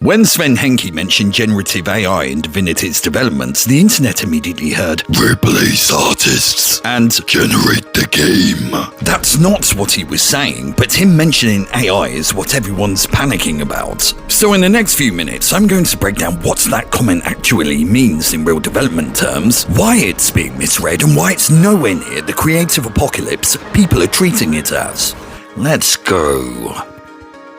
When Swen Vincke mentioned generative AI in Divinity's development, the internet immediately heard "replace artists" and "generate the game." That's not what he was saying, but him mentioning AI is what everyone's panicking about. So in the next few minutes, I'm going to break down what that comment actually means in real development terms, why it's being misread, and why it's nowhere near the creative apocalypse people are treating it as. Let's go.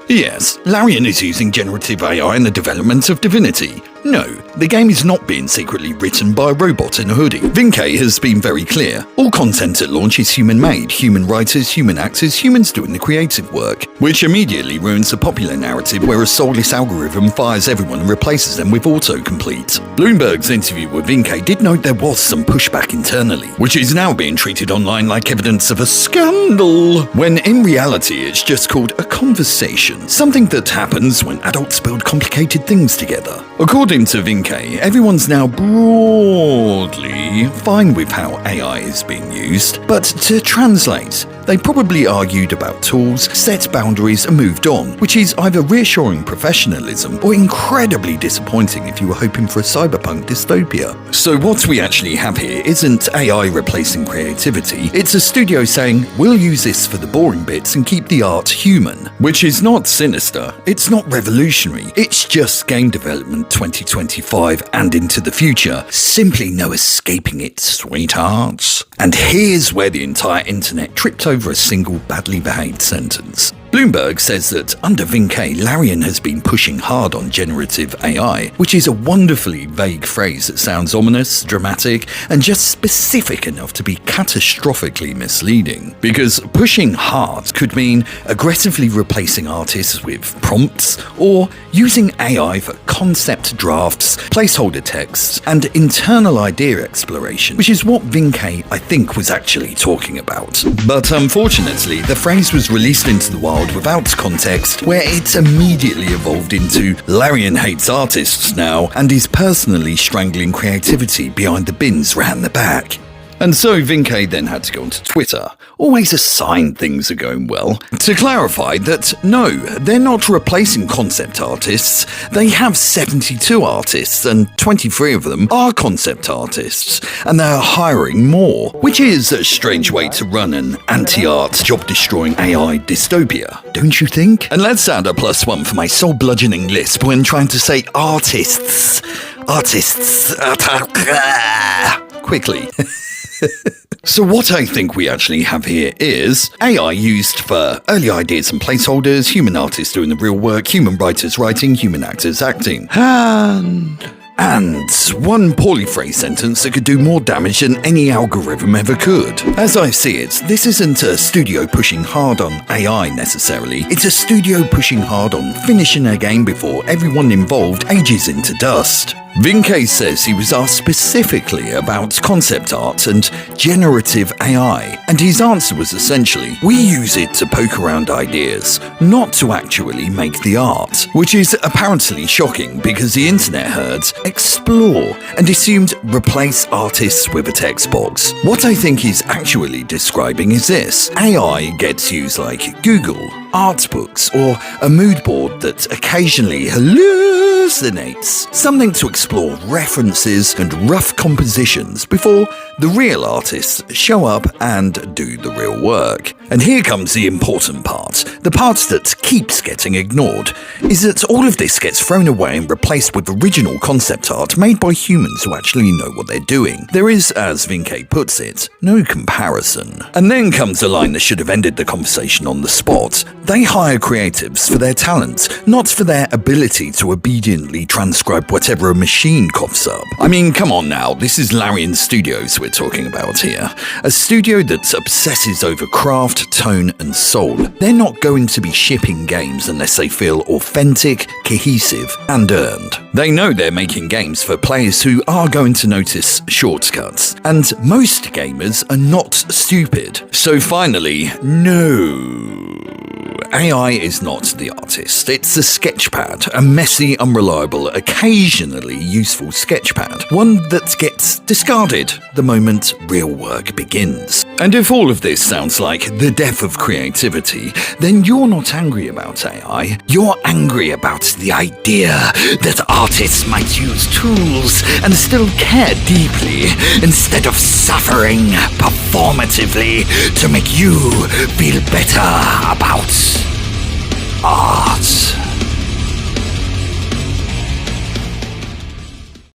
Yes, Larian is using generative AI in the development of Divinity. No, the game is not being secretly written by a robot in a hoodie. Vincke has been very clear. All content at launch is human-made, human writers, human actors, humans doing the creative work, which immediately ruins the popular narrative where a soulless algorithm fires everyone and replaces them with autocomplete. Bloomberg's interview with Vincke did note there was some pushback internally, which is now being treated online like evidence of a scandal, when in reality it's just called a conversation, something that happens when adults build complicated things together. According to Vincke, everyone's now broadly fine with how AI is being used, but to translate, they probably argued about tools, set boundaries and moved on, which is either reassuring professionalism or incredibly disappointing if you were hoping for a cyberpunk dystopia. So what we actually have here isn't AI replacing creativity, it's a studio saying, we'll use this for the boring bits and keep the art human, which is not sinister, it's not revolutionary, it's just game development 2025 and into the future. Simply no escaping it, sweethearts. And here's where the entire internet tripped over a single badly behaved sentence. Bloomberg says that under Vincke, Larian has been pushing hard on generative AI, which is a wonderfully vague phrase that sounds ominous, dramatic, and just specific enough to be catastrophically misleading. Because pushing hard could mean aggressively replacing artists with prompts, or using AI for concept drafts, placeholder texts, and internal idea exploration, which is what Vincke, I think, was actually talking about. But unfortunately, the phrase was released into the wild without context, where it immediately evolved into Larian hates artists now and is personally strangling creativity behind the bins round the back. And so Vincke then had to go onto Twitter, always a sign things are going well, to clarify that no, they're not replacing concept artists, they have 72 artists and 23 of them are concept artists, and they're hiring more, which is a strange way to run an anti-art, job-destroying AI dystopia, don't you think? And let's add a +1 for my soul-bludgeoning lisp when trying to say artists, quickly. So what I think we actually have here is AI used for early ideas and placeholders, human artists doing the real work, human writers writing, human actors acting. And one poorly phrased sentence that could do more damage than any algorithm ever could. As I see it, this isn't a studio pushing hard on AI necessarily, it's a studio pushing hard on finishing a game before everyone involved ages into dust. Vincke says he was asked specifically about concept art and generative AI, and his answer was essentially, we use it to poke around ideas, not to actually make the art, which is apparently shocking because the internet heard explore and assumed replace artists with a text box. What I think he's actually describing is this: AI gets used like Google, art books, or a mood board that occasionally hallucinates, something to explore references and rough compositions before the real artists show up and do the real work. And here comes the important part, the part that keeps getting ignored, is that all of this gets thrown away and replaced with original concept art made by humans who actually know what they're doing. There is, as Vincke puts it, no comparison. And then comes a line that should have ended the conversation on the spot. They hire creatives for their talent, not for their ability to obediently transcribe whatever a machine coughs up. I mean, come on now, this is Larian Studios we're talking about here. A studio that obsesses over craft, tone, and soul. They're not going to be shipping games unless they feel authentic, cohesive, and earned. They know they're making games for players who are going to notice shortcuts, and most gamers are not stupid. So finally, no. AI is not the artist, it's a sketchpad, a messy, unreliable, occasionally useful sketchpad, one that gets discarded the moment real work begins. And if all of this sounds like the death of creativity, then you're not angry about AI. You're angry about the idea that artists might use tools and still care deeply instead of suffering performatively to make you feel better about art.